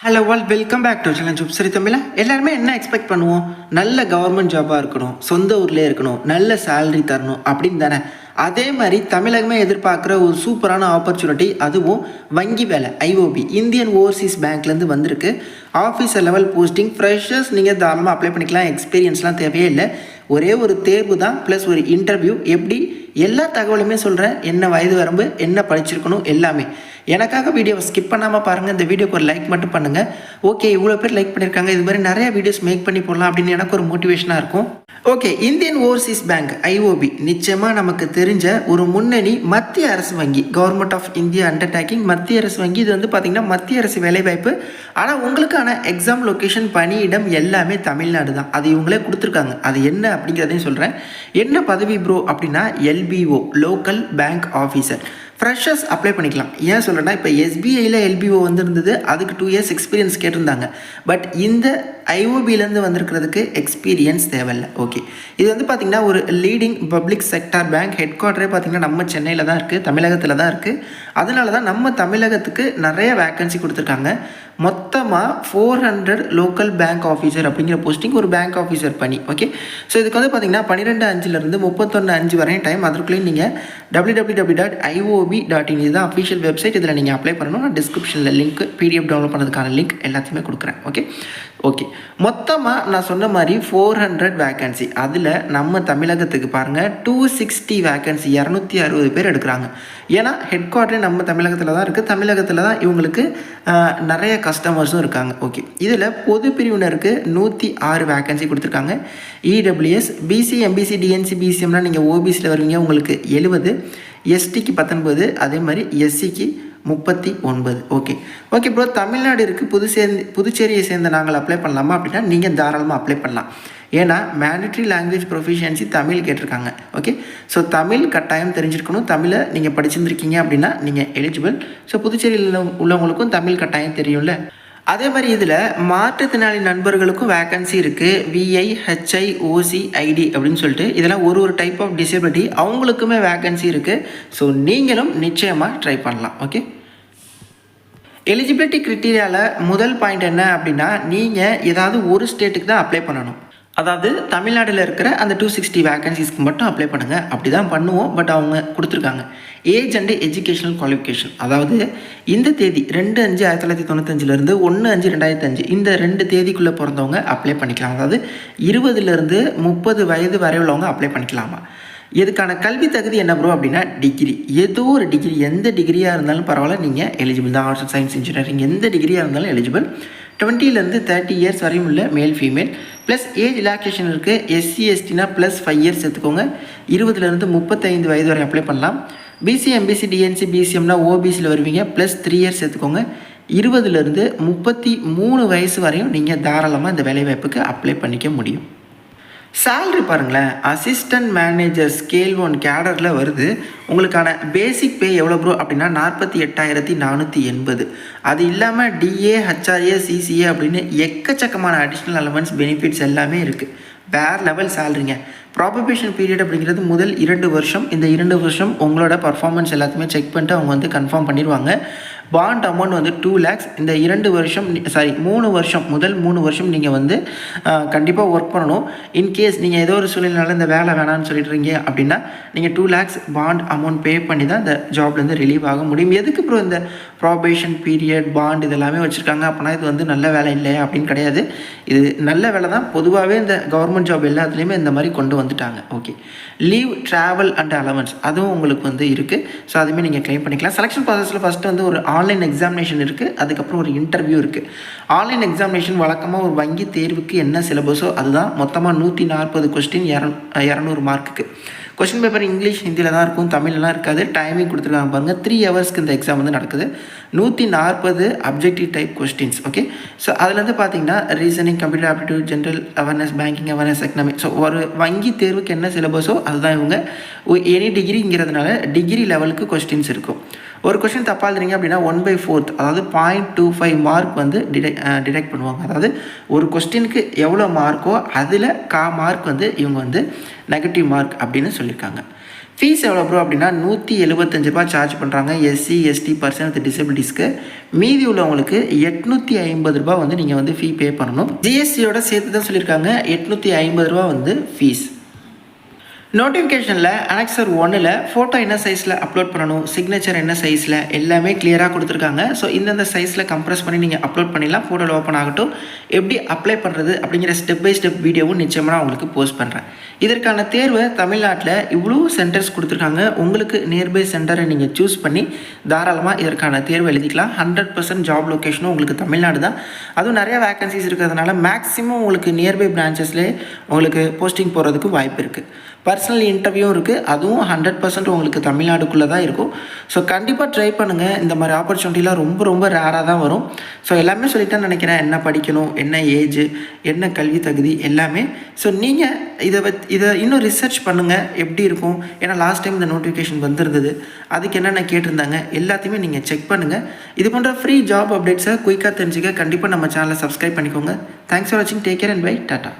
Hello all welcome back to channel ஜூப் சரி தமிழா. எல்லாருமே என்ன எக்ஸ்பெக்ட் பண்ணுவோம்? நல்ல கவர்மெண்ட் ஜாபாக இருக்கணும், சொந்த ஊர்லேயே இருக்கணும், நல்ல சேலரி தரணும் அப்படின்னு தானே. அதே மாதிரி தமிழகமே எதிர்பார்க்குற ஒரு சூப்பரான ஆப்பர்ச்சுனிட்டி, அதுவும் வங்கி வேலை ஐஓபி இந்தியன் ஓவர்சீஸ் பேங்க்லேருந்து வந்திருக்கு. ஆஃபீஸர் லெவல் போஸ்டிங், ஃப்ரெஷர்ஸ் நீங்கள் தாராளமாக அப்ளை பண்ணிக்கலாம். எக்ஸ்பீரியன்ஸ்லாம் தேவையே இல்லை, ஒரே ஒரு தேர்வு தான் ப்ளஸ் ஒரு இன்டர்வியூ. எப்படி எல்லா தகவலுமே சொல்கிறேன், என்ன வயது வரம்பு, என்ன படிச்சிருக்கணும் எல்லாமே. எனக்காக வீடியோவை ஸ்கிப் பண்ணாமல் பாருங்கள். இந்த வீடியோக்கு ஒரு லைக் மட்டும் பண்ணுங்கள். ஓகே, இவ்வளோ பேர் லைக் பண்ணியிருக்காங்க, இது மாதிரி நிறைய வீடியோஸ் மேக் பண்ணி போடலாம் அப்படின்னு எனக்கு ஒரு மோட்டிவேஷனாக இருக்கும். Okay, Indian Overseas bank IOB நிச்சயமாக நமக்கு தெரிஞ்ச ஒரு முன்னணி மத்திய அரசு வங்கி, கவர்மெண்ட் ஆஃப் இந்தியா அண்டர்டேக்கிங் மத்திய அரசு வங்கி. இது வந்து பார்த்திங்கன்னா மத்திய அரசு வேலைவாய்ப்பு. ஆனால் உங்களுக்கான எக்ஸாம் லொக்கேஷன், பணியிடம் எல்லாமே தமிழ்நாடு தான். அது இவங்களே கொடுத்துருக்காங்க. அது என்ன அப்படிங்கிறதையும் சொல்கிறேன். என்ன பதவி ப்ரோ அப்படின்னா LBO, local bank officer. Freshers apply பண்ணிக்கலாம். ஏன் சொல்கிறேன்னா, இப்போ எஸ்பிஐயில் எல்பிஓ வந்துருந்தது, அதுக்கு 2 இயர்ஸ் எக்ஸ்பீரியன்ஸ் கேட்டிருந்தாங்க. பட் இந்த ஐஓபியிலேருந்து வந்திருக்கிறதுக்கு எக்ஸ்பீரியன்ஸ் தேவையில்லை. ஓகே, இது வந்து பார்த்திங்கன்னா ஒரு leading public sector bank. Head குவார்ட்டரே பார்த்திங்கன்னா நம்ம சென்னையில் தான் இருக்குது, தமிழகத்தில் தான் இருக்குது. அதனால தான் நம்ம தமிழகத்துக்கு நிறைய வேக்கன்சி கொடுத்துருக்காங்க. மொத்தமாக 400 லோக்கல் பேங்க் ஆஃபீஸர் அப்படிங்கிற போஸ்டிங், ஒரு பேங்க் ஆஃபீஸர் பணி. ஓகே, ஸோ இதுக்கு வந்து பார்த்திங்கன்னா 12/5 31/5 வரையும் டைம். அதற்குள்ளேயும் நீங்கள் www.iob.in இதுதான் அஃபிஷியல் வெப்சைட். இதில் நீங்கள் அப்ளை பண்ணணும். நான் டிஸ்கிரிப்ஷனில் லிங்க், பிடிஎஃப் டவுன்லோட் பண்ணதுக்கான லிங்க் எல்லாத்தையுமே கொடுக்குறேன். ஓகே, மொத்தமாக நான் சொன்ன மாதிரி 400 வேக்கன்சி. அதில் நம்ம தமிழகத்துக்கு பாருங்கள் 260 வேக்கன்சி, 260 பேர் எடுக்கிறாங்க. ஏன்னா ஹெட் குவார்ட்டரே நம்ம தமிழகத்தில் தான் இருக்குது. தமிழகத்தில் தான் இவங்களுக்கு நிறைய கஸ்டமர்ஸும் இருக்காங்க. ஓகே, இதில் பொது பிரிவினருக்கு 106 வேக்கன்சி கொடுத்துருக்காங்க. இடபிள்யூஎஸ், பிசி, எம்பிசி, டிஎன்சி, பிசிஎம்னா நீங்கள் ஓபிசியில் வருவீங்க, உங்களுக்கு 70, எஸ்டிக்கு 19, அதே மாதிரி எஸ்சிக்கு 39. ஓகே ப்ரோ, தமிழ்நாடு இருக்குது, புதுச்சேரியை சேர்ந்த நாங்கள் அப்ளை பண்ணலாமா அப்படின்னா நீங்கள் தாராளமாக அப்ளை பண்ணலாம். ஏன்னா மேண்டட்ரி லாங்குவேஜ் ப்ரொஃபிஷியன்சி தமிழ் கேட்டிருக்காங்க. ஓகே, ஸோ தமிழ் கட்டாயம் தெரிஞ்சிருக்கணும். தமிழை நீங்கள் படிச்சிருந்துருக்கீங்க அப்படின்னா நீங்கள் எலிஜிபிள். ஸோ புதுச்சேரியில் உள்ளவங்களுக்கும் தமிழ் கட்டாயம் தெரியும்ல. அதே மாதிரி இதில் மாற்றுத்திறனாளி நண்பர்களுக்கும் வேக்கன்சி இருக்குது. விஐ, ஹெச்ஐ, ஓசி, ஐடி அப்படின்னு சொல்லிட்டு இதெல்லாம் ஒரு டைப் ஆஃப் டிசபிலிட்டி, அவங்களுக்குமே வேக்கன்சி இருக்குது. ஸோ நீங்களும் நிச்சயமாக ட்ரை பண்ணலாம். ஓகே, எலிஜிபிலிட்டி க்ரைட்டீரியாவில் முதல் பாயிண்ட் என்ன அப்படின்னா, நீங்கள் ஏதாவது ஒரு ஸ்டேட்டுக்கு தான் அப்ளை பண்ணணும். அதாவது தமிழ்நாட்டில் இருக்கிற அந்த 260 வேக்கன்சிஸ்க்கு மட்டும் அப்ளை பண்ணுங்கள். அப்படி தான் பண்ணுவோம். பட் அவங்க கொடுத்துருக்காங்க ஏஜ் அண்டு எஜுகேஷனல் குவாலிஃபிகேஷன். அதாவது இந்த தேதி 2/5/1995 1/5/2005 இந்த 2 தேதிக்குள்ளே பிறந்தவங்க அப்ளை பண்ணிக்கலாம். அதாவது 20 30 வயது வரை உள்ளவங்க அப்ளை பண்ணிக்கலாமா. இதுக்கான கல்வி தகுதி என்ன ப்ரோ அப்படின்னா டிகிரி, ஏதோ ஒரு டிகிரி, எந்த டிகிரியாக இருந்தாலும் பரவாயில்ல, நீங்கள் எலிஜிபிள் தான். ஆர்ட்ஸ் அண்ட் சயின்ஸ், இன்ஜினியரிங் எந்த டிகிரியாக இருந்தாலும் எலிஜிபிள். 20 30 இயர்ஸ் வரையும் உள்ள male female. Plus age relaxation இருக்குது. எஸ்சி எஸ்டினா +5 இயர்ஸ் எடுத்துக்கோங்க. 20 35 வயது வரை அப்ளை பண்ணலாம். பிசி, எம்பிசி, டிஎன்சி, பிசிஎம்னா ஓபிசியில் வருவீங்க, +3 இயர்ஸ் எடுத்துக்கோங்க. 20 33 வயசு வரையும் நீங்கள் தாராளமாக இந்த வேலைவாய்ப்புக்கு அப்ளை பண்ணிக்க முடியும். சேல்ரி பாருங்களேன், அசிஸ்டன்ட் மேனேஜர் ஸ்கேல் 1 கேடரில் வருது. உங்களுக்கான பேசிக் பே எவ்வளோ ப்ரோ அப்படின்னா 48,480. அது இல்லாமல் டிஏ, ஹெச்ஆர்ஏ, சிசிஏ அப்படின்னு எக்கச்சக்கமான அடிஷ்னல் அலவன்ஸ், பெனிஃபிட்ஸ் எல்லாமே இருக்குது. வேறு லெவல் சேலரிங்க. ப்ராபபேஷன் பீரியட் அப்படிங்கிறது முதல் 2 வருஷம். இந்த 2 வருஷம் உங்களோட பர்ஃபார்மன்ஸ் எல்லாத்தையுமே செக் பண்ணிட்டு அவங்க வந்து கன்ஃபார்ம் பண்ணிடுவாங்க. பாண்ட் அமௌண்ட் வந்து 2 lakhs. இந்த 3 வருஷம், முதல் 3 வருஷம் நீங்கள் வந்து கண்டிப்பாக ஒர்க் பண்ணணும். இன்கேஸ் நீங்கள் ஏதோ ஒரு சூழ்நிலையால் இந்த வேலை வேணான்னு சொல்லிட்டுருங்க அப்படின்னா நீங்கள் 2 lakhs பாண்ட் அமௌண்ட் பே பண்ணி தான் இந்த ஜாப்லேருந்து ரிலீவ் ஆக முடியும். எதுக்கு அப்புறம் இந்த ப்ராபேஷன் பீரியட், பாண்ட் இதெல்லாமே வச்சுருக்காங்க அப்படின்னா இது வந்து நல்ல வேலை இல்லையா அப்படின்னு கிடையாது. இது நல்ல வேலை தான். பொதுவாகவே இந்த கவர்மெண்ட் ஜாப் எல்லாத்துலேயுமே இந்த மாதிரி கொண்டு வந்துட்டாங்க. Okay, leave, travel and allowance அதுவும் உங்களுக்கு வந்து இருக்குது. ஸோ அதுவுமே நீங்கள் கிளைம் பண்ணிக்கலாம். செலெக்ஷன் ப்ராசஸில் ஃபஸ்ட்டு வந்து ஒரு ஆன்லைன் எக்ஸாமினேஷன் இருக்குது, அதுக்கப்புறம் ஒரு இன்டர்வியூ இருக்குது. ஆன்லைன் எக்ஸாமினேஷன் வழக்கமாக ஒரு வங்கி தேர்வுக்கு என்ன சிலபஸோ அதுதான். மொத்தமாக 140 கொஸ்டின், 200 மார்க்குக்கு. கொஸ்டின் பேப்பர் இங்கிலீஷ், ஹிந்தியில் தான் இருக்கும், தமிழ்லாம் இருக்காது. டைமிங் கொடுத்துருக்காங்க பாருங்கள், 3 ஹவர்ஸ்க்கு இந்த எக்ஸாம் வந்து நடக்குது. 140 objective type questions. Okay, so அதில் வந்து பார்த்தீங்கன்னா reasoning, computer aptitude, general awareness, banking awareness, economic. So ஒரு வங்கி தேர்வுக்கு என்ன சிலபஸோ அதுதான் இவங்க. எனி டிகிரிங்கிறதுனால டிகிரி லெவலுக்கு கொஸ்டின்ஸ் இருக்கும். ஒரு கொஸ்டின் தப்பாக எழுதுறீங்க அப்படின்னா 1/4 அதாவது 0.25 மார்க் வந்து டிடெக்ட் பண்ணுவாங்க. அதாவது ஒரு கொஸ்டினுக்கு எவ்வளோ மார்க்கோ அதில் மார்க் வந்து இவங்க வந்து நெகட்டிவ் மார்க் அப்படின்னு சொல்லியிருக்காங்க. ஃபீஸ் எவ்வளோ ப்ரோ அப்படின்னா ₹175 சார்ஜ் பண்ணுறாங்க எஸ்சி எஸ்டி பர்சன் வித் டிசபிலிட்டிஸ்க்கு. மீதி உள்ளவங்களுக்கு ₹850 வந்து நீங்கள் வந்து ஃபீ பே பண்ணணும். ஜிஎஸ்டியோட சேர்த்து தான் சொல்லியிருக்காங்க ₹850 வந்து ஃபீஸ். நோட்டிஃபிகேஷனில் அனெக்சர் 1ல் ஃபோட்டோ என்ன சைஸில் அப்லோட் பண்ணணும், சிக்னேச்சர் என்ன சைஸில் எல்லாமே கிளியராக கொடுத்துருக்காங்க. ஸோ இந்தந்த சைஸில் கம்ப்ரஸ் பண்ணி நீங்கள் அப்லோட் பண்ணிடலாம். ஃபோட்டோவில் ஓப்பன் ஆகட்டும். எப்படி அப்ளை பண்ணுறது அப்படிங்கிற ஸ்டெப் பை ஸ்டெப் வீடியோவும் நிச்சயமாக நான் உங்களுக்கு போஸ்ட் பண்ணுறேன். இதற்கான தேர்வை தமிழ்நாட்டில் இவ்வளோ சென்டர்ஸ் கொடுத்துருக்காங்க. உங்களுக்கு நியர்பை சென்டரை நீங்கள் சூஸ் பண்ணி தாராளமாக இதற்கான தேர்வு எழுதிக்கலாம். 100% ஜாப் லொக்கேஷனும் உங்களுக்கு தமிழ்நாடு தான். அதுவும் நிறைய வேகன்சிஸ் இருக்கிறதுனால மேக்ஸிமம் உங்களுக்கு நியர்பை பிரான்ச்சஸ்லேயே உங்களுக்கு போஸ்டிங் போகிறதுக்கு வாய்ப்பு இருக்குது. பர்சனல் இன்டர்வியூவும் இருக்குது. அதுவும் 100% உங்களுக்கு தமிழ்நாடுக்குள்ளே தான் இருக்கும். ஸோ கண்டிப்பாக ட்ரை பண்ணுங்கள். இந்த மாதிரி ஆப்பர்ச்சுனிட்டிலாம் ரொம்ப ரொம்ப ரேராக தான் வரும். ஸோ எல்லாமே சொல்லிட்டேன்னு நினைக்கிறேன். என்ன படிக்கணும், என்ன ஏஜ், என்ன கல்வி தகுதி எல்லாமே. ஸோ நீங்கள் இதை இன்னும் ரிசர்ச் பண்ணுங்கள் எப்படி இருக்கும். ஏன்னா லாஸ்ட் டைம் இந்த நோட்டிஃபிகேஷன் வந்திருந்தது. அதுக்கு என்னென்ன கேட்டிருந்தாங்க எல்லாத்தையுமே நீங்கள் செக் பண்ணுங்கள். இது போன்ற ஃப்ரீ ஜாப் அப்டேட்ஸை குயிக்காக தெரிஞ்சுக்க கண்டிப்பாக நம்ம சேனலை சப்ஸ்கிரைப் பண்ணிக்கோங்க. தேங்க்ஸ் ஃபார் வாட்சிங். Take care and bye. Tata.